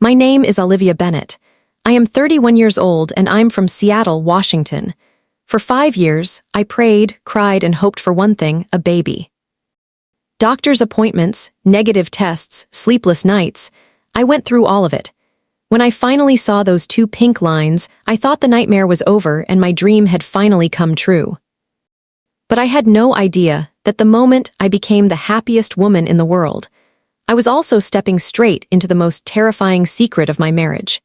My name is Olivia Bennett. I am 31 years old and I'm from Seattle, Washington. For 5 years, I prayed, cried, and hoped for one thing, a baby. Doctor's appointments, negative tests, sleepless nights. I went through all of it. When I finally saw those 2 pink lines, I thought the nightmare was over and my dream had finally come true. But I had no idea that the moment I became the happiest woman in the world, I was also stepping straight into the most terrifying secret of my marriage.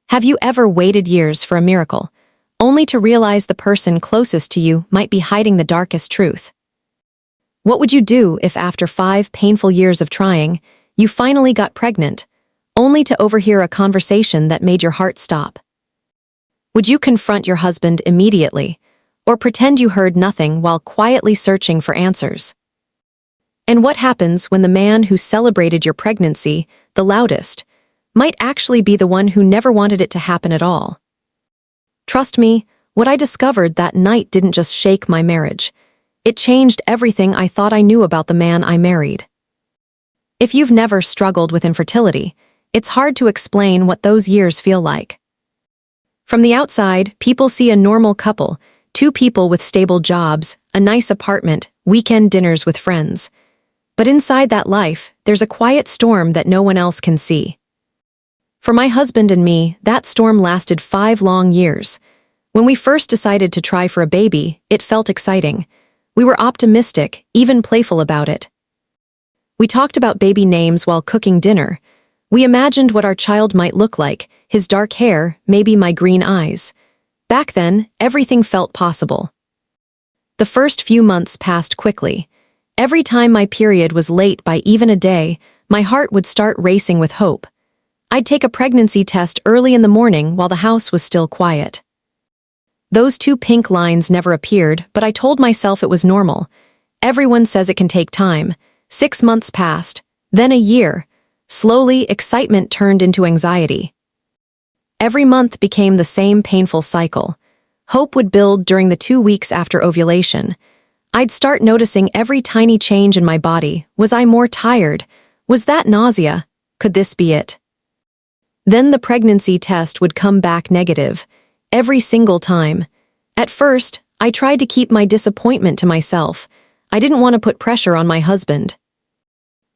Have you ever waited years for a miracle, only to realize the person closest to you might be hiding the darkest truth? What would you do if after 5 painful years of trying, you finally got pregnant, only to overhear a conversation that made your heart stop? Would you confront your husband immediately, or pretend you heard nothing while quietly searching for answers? And what happens when the man who celebrated your pregnancy, the loudest, might actually be the one who never wanted it to happen at all? Trust me, what I discovered that night didn't just shake my marriage. It changed everything I thought I knew about the man I married. If you've never struggled with infertility, it's hard to explain what those years feel like. From the outside, people see a normal couple, 2 people with stable jobs, a nice apartment, weekend dinners with friends. But inside that life, there's a quiet storm that no one else can see. For my husband and me, that storm lasted 5 long years. When we first decided to try for a baby, it felt exciting. We were optimistic, even playful about it. We talked about baby names while cooking dinner. We imagined what our child might look like, his dark hair, maybe my green eyes. Back then, everything felt possible. The first few months passed quickly. Every time my period was late by even a day, my heart would start racing with hope. I'd take a pregnancy test early in the morning while the house was still quiet. Those 2 pink lines never appeared, but I told myself it was normal. Everyone says it can take time. 6 months passed, then a year. Slowly, excitement turned into anxiety. Every month became the same painful cycle. Hope would build during the 2 weeks after ovulation. I'd start noticing every tiny change in my body. Was I more tired? Was that nausea? Could this be it? Then the pregnancy test would come back negative. Every single time. At first, I tried to keep my disappointment to myself. I didn't want to put pressure on my husband.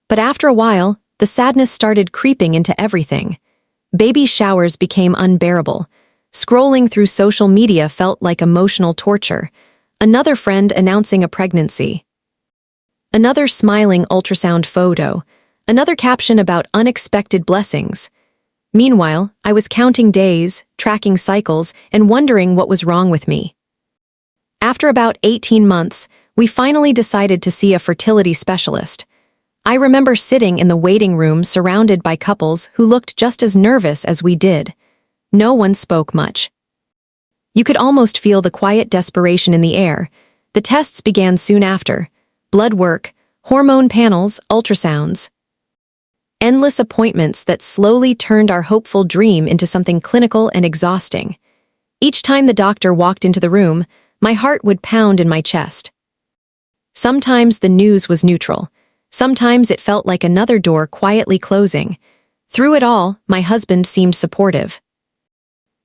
But after a while, the sadness started creeping into everything. Baby showers became unbearable. Scrolling through social media felt like emotional torture. Another friend announcing a pregnancy. Another smiling ultrasound photo. Another caption about unexpected blessings. Meanwhile, I was counting days, tracking cycles, and wondering what was wrong with me. After about 18 months, we finally decided to see a fertility specialist. I remember sitting in the waiting room surrounded by couples who looked just as nervous as we did. No one spoke much. You could almost feel the quiet desperation in the air. The tests began soon after. Blood work, hormone panels, ultrasounds. Endless appointments that slowly turned our hopeful dream into something clinical and exhausting. Each time the doctor walked into the room, my heart would pound in my chest. Sometimes the news was neutral. Sometimes it felt like another door quietly closing. Through it all, my husband seemed supportive.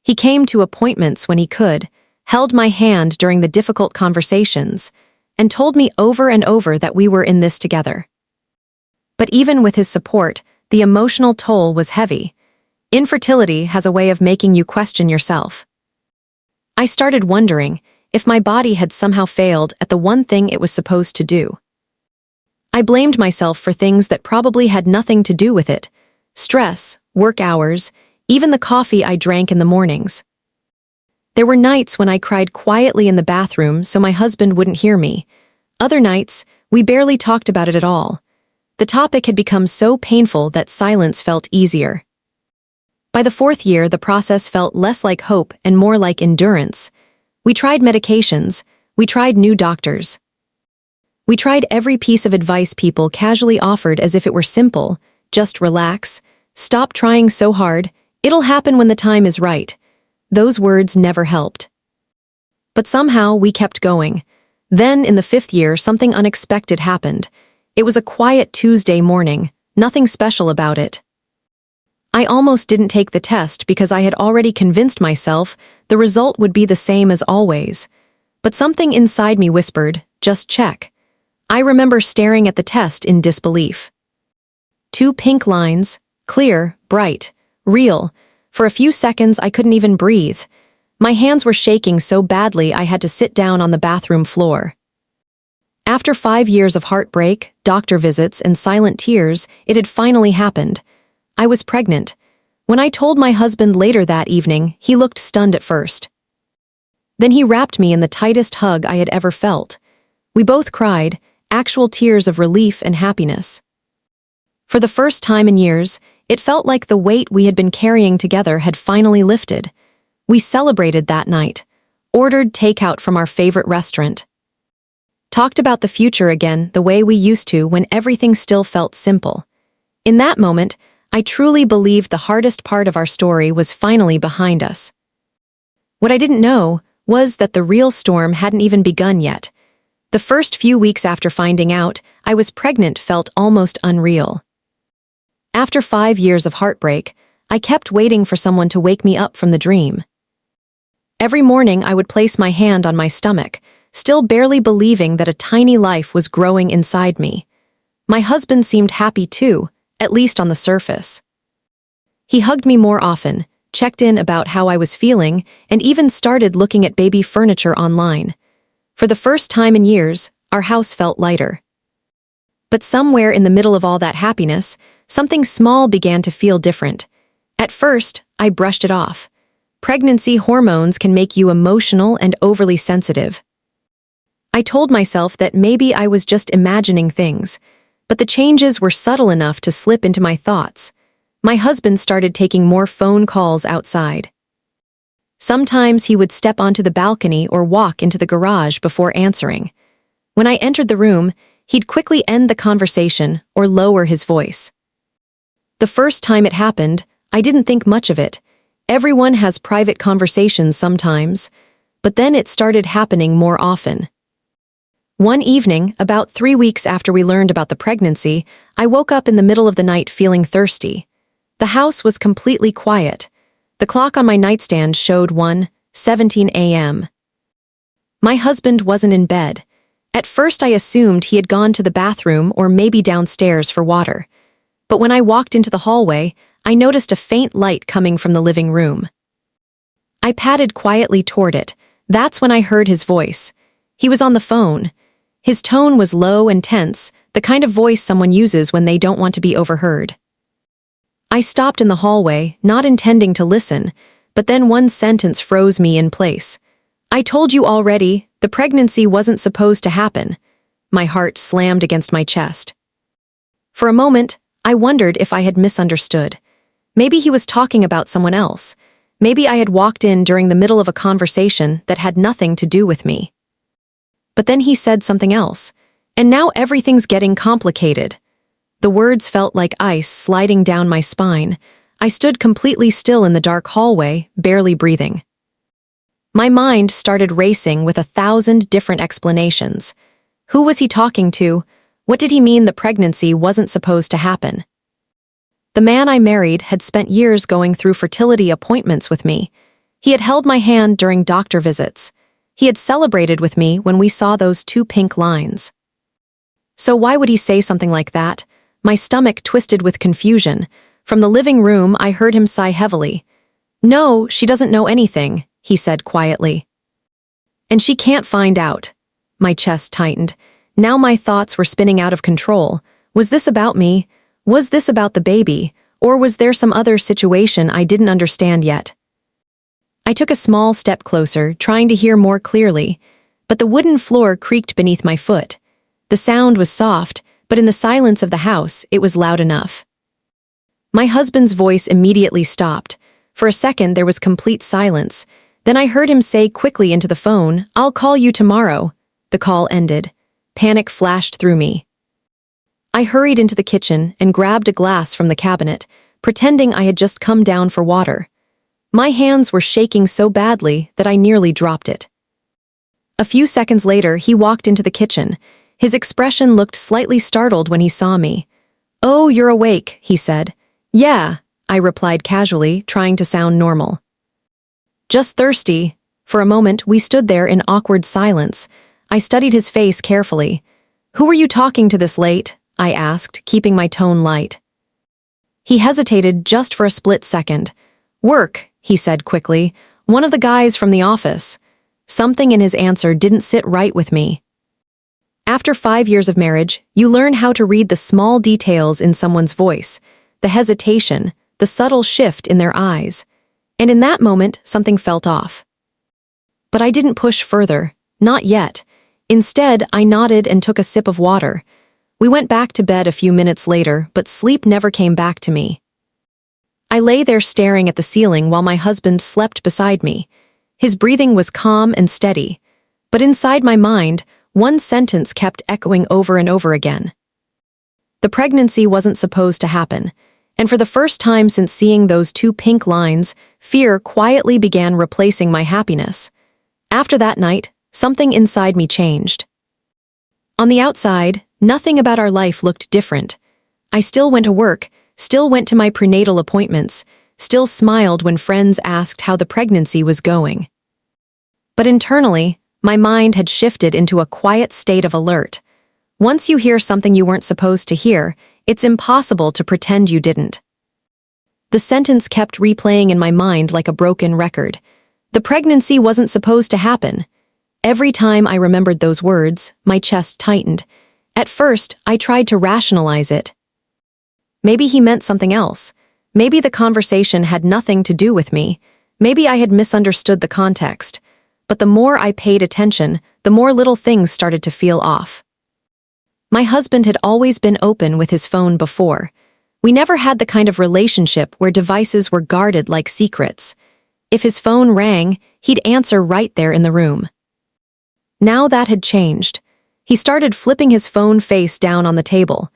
He came to appointments when he could, held my hand during the difficult conversations, and told me over and over that we were in this together. But even with his support, the emotional toll was heavy. Infertility has a way of making you question yourself. I started wondering if my body had somehow failed at the one thing it was supposed to do. I blamed myself for things that probably had nothing to do with it. Stress, work hours, even the coffee I drank in the mornings. There were nights when I cried quietly in the bathroom so my husband wouldn't hear me. Other nights, we barely talked about it at all. The topic had become so painful that silence felt easier. By the 4th year, the process felt less like hope and more like endurance. We tried medications. We tried new doctors. We tried every piece of advice people casually offered as if it were simple. Just relax. Stop trying so hard. It'll happen when the time is right. Those words never helped. But somehow we kept going. Then, in the 5th year, something unexpected happened. It was a quiet Tuesday morning, nothing special about it. I I almost didn't take the test because I had already convinced myself the result would be the same as always. But something inside me whispered, just check. I remember staring at the test in disbelief. 2 pink lines, clear, bright, real. For a few seconds I couldn't even breathe. My hands were shaking so badly I had to sit down on the bathroom floor. After 5 years of heartbreak, doctor visits, and silent tears, it had finally happened. I was pregnant. When I told my husband later that evening, he looked stunned at first. Then he wrapped me in the tightest hug I had ever felt. We both cried, actual tears of relief and happiness. For the first time in years, it felt like the weight we had been carrying together had finally lifted. We celebrated that night, ordered takeout from our favorite restaurant, talked about the future again the way we used to when everything still felt simple. In that moment, I truly believed the hardest part of our story was finally behind us. What I didn't know was that the real storm hadn't even begun yet. The first few weeks after finding out I was pregnant felt almost unreal. After 5 years of heartbreak, I kept waiting for someone to wake me up from the dream. Every morning I would place my hand on my stomach, still barely believing that a tiny life was growing inside me. My husband seemed happy too, at least on the surface. He hugged me more often, checked in about how I was feeling, and even started looking at baby furniture online. For the first time in years, our house felt lighter. But somewhere in the middle of all that happiness, something small began to feel different. At first, I brushed it off. Pregnancy hormones can make you emotional and overly sensitive. I told myself that maybe I was just imagining things, but the changes were subtle enough to slip into my thoughts. My husband started taking more phone calls outside. Sometimes he would step onto the balcony or walk into the garage before answering. When I entered the room, he'd quickly end the conversation or lower his voice. The first time it happened, I didn't think much of it. Everyone has private conversations sometimes, but then it started happening more often. One evening, about 3 weeks after we learned about the pregnancy, I woke up in the middle of the night feeling thirsty. The house was completely quiet. The clock on my nightstand showed 1:17 a.m. My husband wasn't in bed. At first I assumed he had gone to the bathroom or maybe downstairs for water. But when I walked into the hallway, I noticed a faint light coming from the living room. I padded quietly toward it. That's when I heard his voice. He was on the phone. His tone was low and tense, the kind of voice someone uses when they don't want to be overheard. I stopped in the hallway, not intending to listen, but then one sentence froze me in place. "I told you already, the pregnancy wasn't supposed to happen." My heart slammed against my chest. For a moment, I wondered if I had misunderstood. Maybe he was talking about someone else. Maybe I had walked in during the middle of a conversation that had nothing to do with me. But then he said something else, and now everything's getting complicated. The words felt like ice sliding down my spine. I stood completely still in the dark hallway, barely breathing. My mind started racing with 1,000 different explanations. Who was he talking to? What did he mean the pregnancy wasn't supposed to happen? The man I married had spent years going through fertility appointments with me. He had held my hand during doctor visits. He had celebrated with me when we saw those 2 pink lines. So why would he say something like that? My stomach twisted with confusion. From the living room, I heard him sigh heavily. "No, she doesn't know anything," he said quietly. "And she can't find out." My chest tightened. Now my thoughts were spinning out of control. Was this about me? Was this about the baby? Or was there some other situation I didn't understand yet? I took a small step closer, trying to hear more clearly, but the wooden floor creaked beneath my foot. The sound was soft, but in the silence of the house, it was loud enough. My husband's voice immediately stopped. For a second, there was complete silence. Then I heard him say quickly into the phone, "I'll call you tomorrow." The call ended. Panic flashed through me. I hurried into the kitchen and grabbed a glass from the cabinet, pretending I had just come down for water. My hands were shaking so badly that I nearly dropped it. A few seconds later, he walked into the kitchen. His expression looked slightly startled when he saw me. "Oh, you're awake," he said. "Yeah," I replied casually, trying to sound normal. Just thirsty. For a moment, we stood there in awkward silence. I studied his face carefully. Who were you talking to this late? I asked, keeping my tone light. He hesitated just for a split second. Work, he said quickly. One of the guys from the office. Something in his answer didn't sit right with me. After 5 years of marriage, you learn how to read the small details in someone's voice, the hesitation, the subtle shift in their eyes. And in that moment, something felt off. But I didn't push further, not yet. Instead, I nodded and took a sip of water. We went back to bed a few minutes later, but sleep never came back to me. I lay there staring at the ceiling while my husband slept beside me. His breathing was calm and steady, but inside my mind, one sentence kept echoing over and over again. The pregnancy wasn't supposed to happen, and for the first time since seeing those 2 pink lines, fear quietly began replacing my happiness. After that night, something inside me changed. On the outside, nothing about our life looked different. I still went to work, still went to my prenatal appointments, still smiled when friends asked how the pregnancy was going. But internally, my mind had shifted into a quiet state of alert. Once you hear something you weren't supposed to hear, it's impossible to pretend you didn't. The sentence kept replaying in my mind like a broken record. The pregnancy wasn't supposed to happen. Every time I remembered those words, my chest tightened. At first, I tried to rationalize it. Maybe he meant something else. Maybe the conversation had nothing to do with me. Maybe I had misunderstood the context. But the more I paid attention, the more little things started to feel off. My husband had always been open with his phone before. We never had the kind of relationship where devices were guarded like secrets. If his phone rang, he'd answer right there in the room. Now that had changed. He started flipping his phone face down on the table.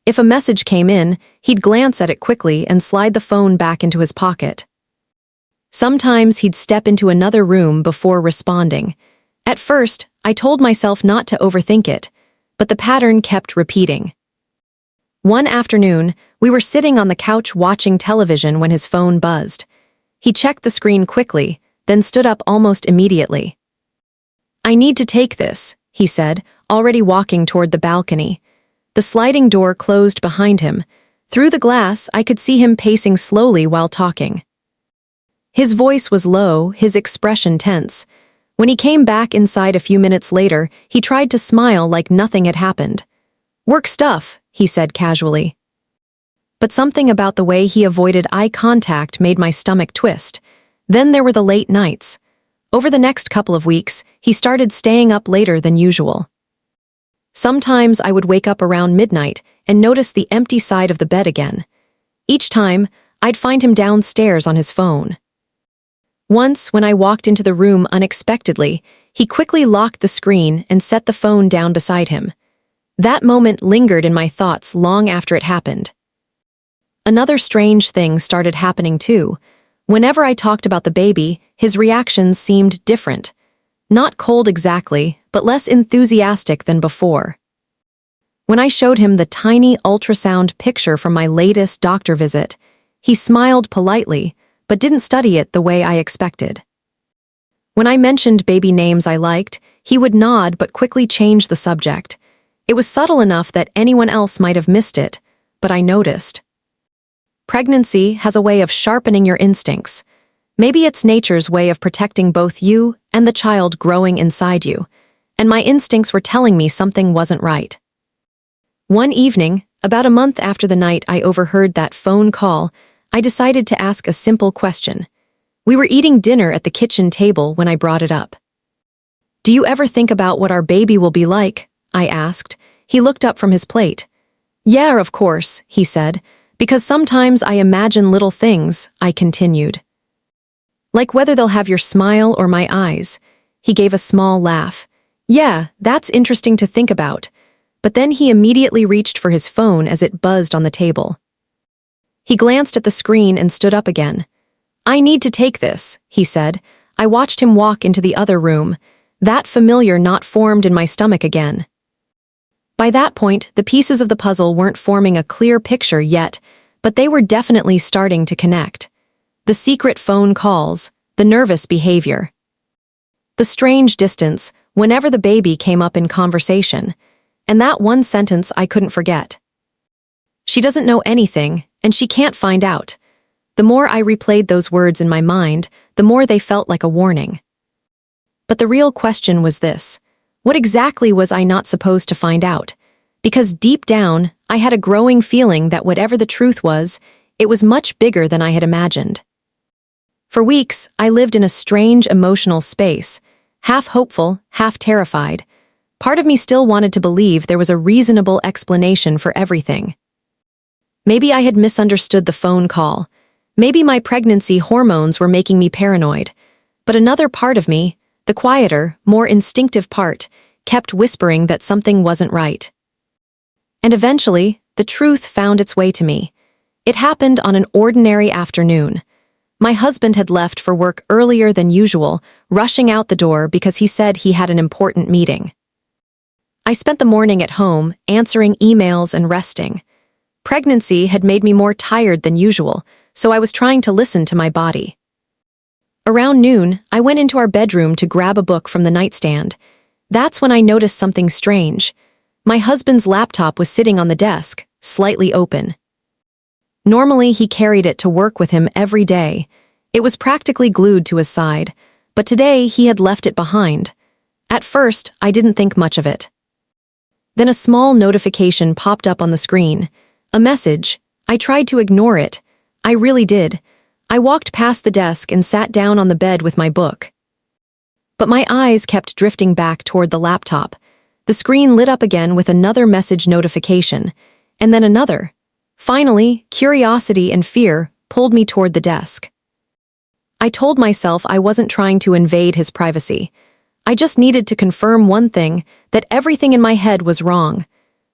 If a message came in, he'd glance at it quickly and slide the phone back into his pocket. Sometimes he'd step into another room before responding. At first, I told myself not to overthink it, but the pattern kept repeating. One afternoon, we were sitting on the couch watching television when his phone buzzed. He checked the screen quickly, then stood up almost immediately. "I need to take this," he said, already walking toward the balcony. The sliding door closed behind him. Through the glass, I could see him pacing slowly while talking. His voice was low, his expression tense. When he came back inside a few minutes later, he tried to smile like nothing had happened. "Work stuff," he said casually. But something about the way he avoided eye contact made my stomach twist. Then there were the late nights. Over the next couple of weeks, he started staying up later than usual. Sometimes I would wake up around midnight and notice the empty side of the bed again. Each time, I'd find him downstairs on his phone. Once, when I walked into the room unexpectedly, he quickly locked the screen and set the phone down beside him. That moment lingered in my thoughts long after it happened. Another strange thing started happening too. Whenever I talked about the baby, his reactions seemed different. Not cold exactly, but less enthusiastic than before. When I showed him the tiny ultrasound picture from my latest doctor visit, he smiled politely, but didn't study it the way I expected. When I mentioned baby names I liked, he would nod but quickly change the subject. It was subtle enough that anyone else might have missed it, but I noticed. Pregnancy has a way of sharpening your instincts. Maybe it's nature's way of protecting both you and the child growing inside you, and my instincts were telling me something wasn't right. One evening, about a month after the night I overheard that phone call, I decided to ask a simple question. We were eating dinner at the kitchen table when I brought it up. "Do you ever think about what our baby will be like?" I asked. He looked up from his plate. "Yeah, of course," he said, "because sometimes I imagine little things," I continued. "Like whether they'll have your smile or my eyes." He gave a small laugh. "Yeah, that's interesting to think about." But then he immediately reached for his phone as it buzzed on the table. He glanced at the screen and stood up again. "I need to take this," he said. I watched him walk into the other room. That familiar knot formed in my stomach again. By that point, the pieces of the puzzle weren't forming a clear picture yet, but they were definitely starting to connect. The secret phone calls, the nervous behavior, the strange distance whenever the baby came up in conversation, and that one sentence I couldn't forget. She doesn't know anything, and she can't find out. The more I replayed those words in my mind, the more they felt like a warning. But the real question was this: what exactly was I not supposed to find out? Because deep down, I had a growing feeling that whatever the truth was, it was much bigger than I had imagined. For weeks, I lived in a strange emotional space, half hopeful, half terrified. Part of me still wanted to believe there was a reasonable explanation for everything. Maybe I had misunderstood the phone call. Maybe my pregnancy hormones were making me paranoid. But another part of me, the quieter, more instinctive part, kept whispering that something wasn't right. And eventually, the truth found its way to me. It happened on an ordinary afternoon. My husband had left for work earlier than usual, rushing out the door because he said he had an important meeting. I spent the morning at home, answering emails and resting. Pregnancy had made me more tired than usual, so I was trying to listen to my body. Around noon, I went into our bedroom to grab a book from the nightstand. That's when I noticed something strange. My husband's laptop was sitting on the desk, slightly open. Normally, he carried it to work with him every day. It was practically glued to his side, but today he had left it behind. At first, I didn't think much of it. Then a small notification popped up on the screen. A message. I tried to ignore it. I really did. I walked past the desk and sat down on the bed with my book. But my eyes kept drifting back toward the laptop. The screen lit up again with another message notification, and then another. Finally, curiosity and fear pulled me toward the desk. I told myself I wasn't trying to invade his privacy. I just needed to confirm one thing, that everything in my head was wrong.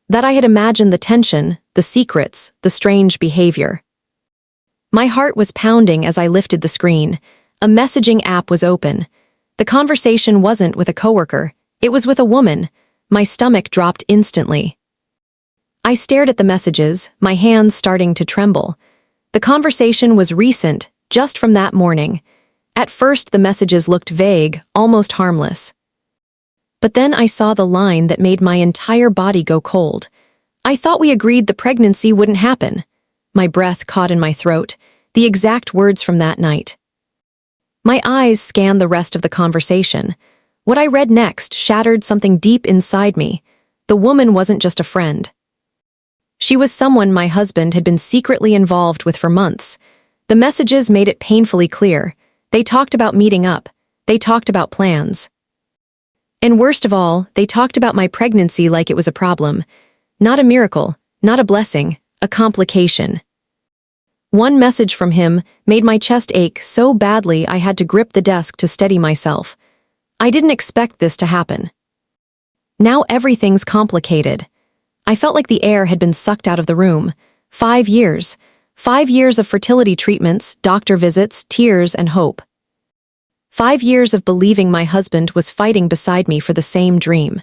That I had imagined the tension, the secrets, the strange behavior. My heart was pounding as I lifted the screen. A messaging app was open. The conversation wasn't with a coworker, it was with a woman. My stomach dropped instantly. I stared at the messages, my hands starting to tremble. The conversation was recent, just from that morning. At first, the messages looked vague, almost harmless. But then I saw the line that made my entire body go cold. I thought we agreed the pregnancy wouldn't happen. My breath caught in my throat, the exact words from that night. My eyes scanned the rest of the conversation. What I read next shattered something deep inside me. The woman wasn't just a friend. She was someone my husband had been secretly involved with for months. The messages made it painfully clear. They talked about meeting up. They talked about plans. And worst of all, they talked about my pregnancy like it was a problem. Not a miracle, not a blessing, a complication. One message from him made my chest ache so badly I had to grip the desk to steady myself. I didn't expect this to happen. Now everything's complicated. I felt like the air had been sucked out of the room. 5 years. 5 years of fertility treatments, doctor visits, tears, and hope. 5 years of believing my husband was fighting beside me for the same dream.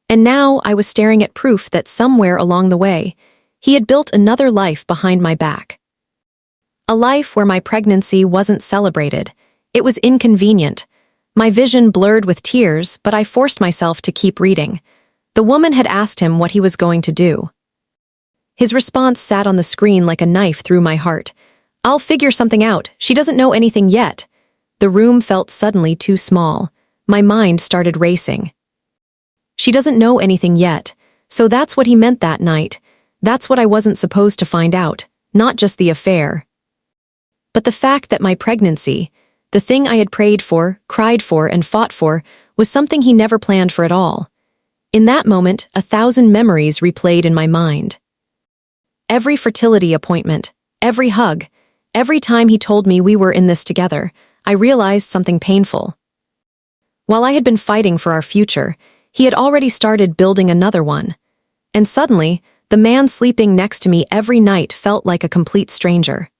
And now I was staring at proof that somewhere along the way, he had built another life behind my back. A life where my pregnancy wasn't celebrated. It was inconvenient. My vision blurred with tears, but I forced myself to keep reading. The woman had asked him what he was going to do. His response sat on the screen like a knife through my heart. "I'll figure something out. She doesn't know anything yet." The room felt suddenly too small. My mind started racing. She doesn't know anything yet. So that's what he meant that night. That's what I wasn't supposed to find out, not just the affair. But the fact that my pregnancy, the thing I had prayed for, cried for, and fought for, was something he never planned for at all. In that moment, 1,000 memories replayed in my mind. Every fertility appointment, every hug, every time he told me we were in this together, I realized something painful. While I had been fighting for our future, he had already started building another one. And suddenly, the man sleeping next to me every night felt like a complete stranger.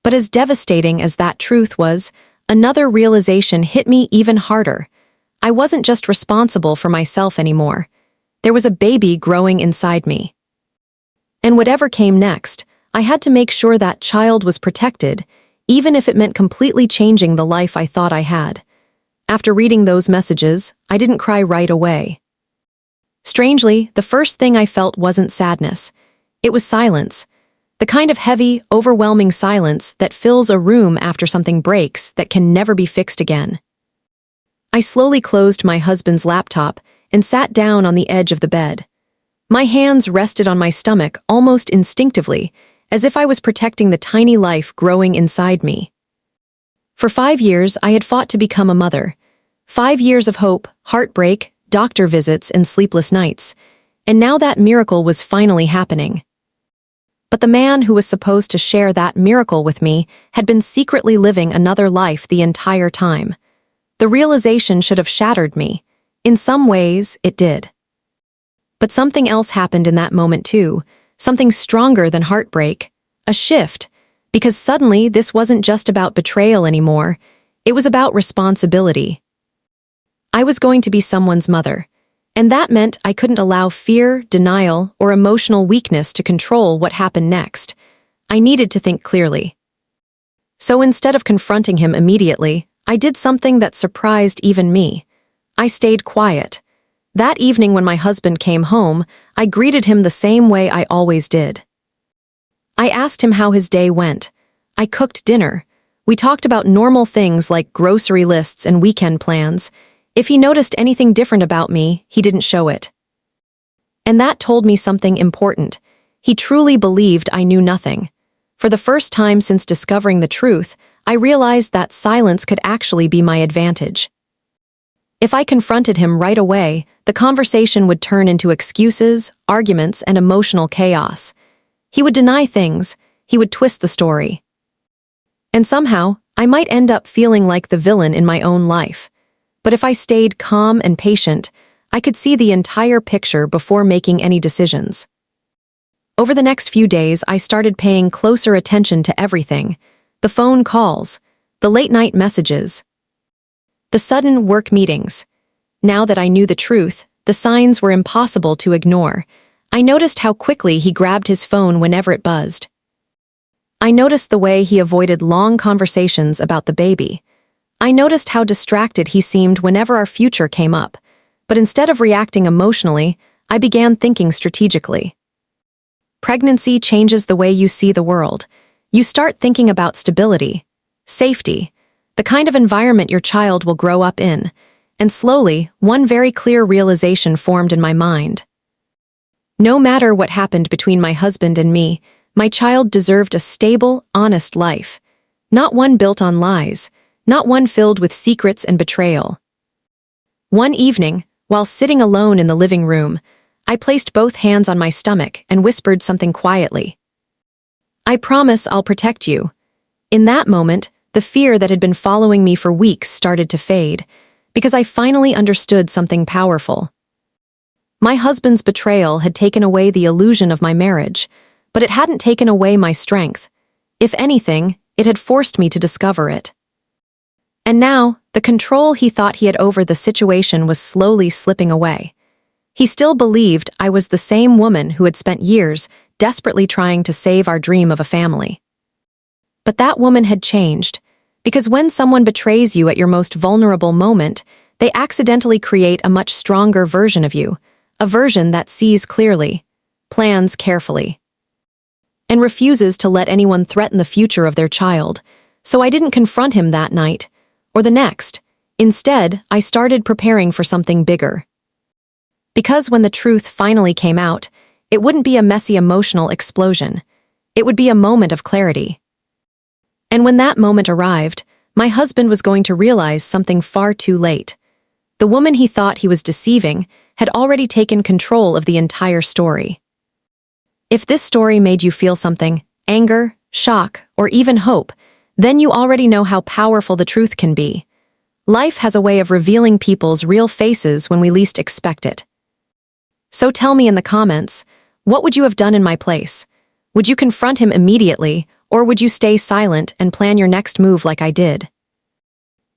But as devastating as that truth was, another realization hit me even harder. I wasn't just responsible for myself anymore. There was a baby growing inside me. And whatever came next, I had to make sure that child was protected, even if it meant completely changing the life I thought I had. After reading those messages, I didn't cry right away. Strangely, the first thing I felt wasn't sadness. It was silence. The kind of heavy, overwhelming silence that fills a room after something breaks that can never be fixed again. I slowly closed my husband's laptop and sat down on the edge of the bed. My hands rested on my stomach almost instinctively, as if I was protecting the tiny life growing inside me. For 5 years, I had fought to become a mother. 5 years of hope, heartbreak, doctor visits, and sleepless nights. And now that miracle was finally happening. But the man who was supposed to share that miracle with me had been secretly living another life the entire time. The realization should have shattered me. In some ways, it did. But something else happened in that moment too, something stronger than heartbreak, a shift, because suddenly this wasn't just about betrayal anymore, it was about responsibility. I was going to be someone's mother, and that meant I couldn't allow fear, denial, or emotional weakness to control what happened next. I needed to think clearly. So instead of confronting him immediately, I did something that surprised even me. I stayed quiet. That evening when my husband came home, I greeted him the same way I always did. I asked him how his day went. I cooked dinner. We talked about normal things like grocery lists and weekend plans. If he noticed anything different about me, he didn't show it. And that told me something important. He truly believed I knew nothing. For the first time since discovering the truth, I realized that silence could actually be my advantage. If I confronted him right away, the conversation would turn into excuses, arguments, and emotional chaos. He would deny things, he would twist the story. And somehow, I might end up feeling like the villain in my own life. But if I stayed calm and patient, I could see the entire picture before making any decisions. Over the next few days, I started paying closer attention to everything. The phone calls, the late-night messages, the sudden work meetings. Now that I knew the truth, the signs were impossible to ignore. I noticed how quickly he grabbed his phone whenever it buzzed. I noticed the way he avoided long conversations about the baby. I noticed how distracted he seemed whenever our future came up. But instead of reacting emotionally, I began thinking strategically. Pregnancy changes the way you see the world. You start thinking about stability, safety, the kind of environment your child will grow up in, and slowly, one very clear realization formed in my mind. No matter what happened between my husband and me, my child deserved a stable, honest life. Not one built on lies, not one filled with secrets and betrayal. One evening, while sitting alone in the living room, I placed both hands on my stomach and whispered something quietly. "I promise I'll protect you." In that moment, the fear that had been following me for weeks started to fade, because I finally understood something powerful. My husband's betrayal had taken away the illusion of my marriage, but it hadn't taken away my strength. If anything, it had forced me to discover it. And now, the control he thought he had over the situation was slowly slipping away. He still believed I was the same woman who had spent years desperately trying to save our dream of a family. But that woman had changed, because when someone betrays you at your most vulnerable moment, they accidentally create a much stronger version of you, a version that sees clearly, plans carefully, and refuses to let anyone threaten the future of their child. So I didn't confront him that night, or the next. Instead, I started preparing for something bigger. Because when the truth finally came out, it wouldn't be a messy emotional explosion. It would be a moment of clarity. And when that moment arrived, my husband was going to realize something far too late. The woman he thought he was deceiving had already taken control of the entire story. If this story made you feel something, anger, shock, or even hope, then you already know how powerful the truth can be. Life has a way of revealing people's real faces when we least expect it. So tell me in the comments, what would you have done in my place? Would you confront him immediately, or would you stay silent and plan your next move like I did?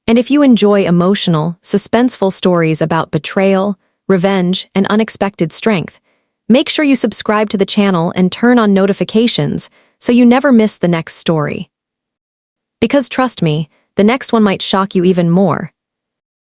And if you enjoy emotional, suspenseful stories about betrayal, revenge, and unexpected strength, make sure you subscribe to the channel and turn on notifications so you never miss the next story. Because trust me, the next one might shock you even more.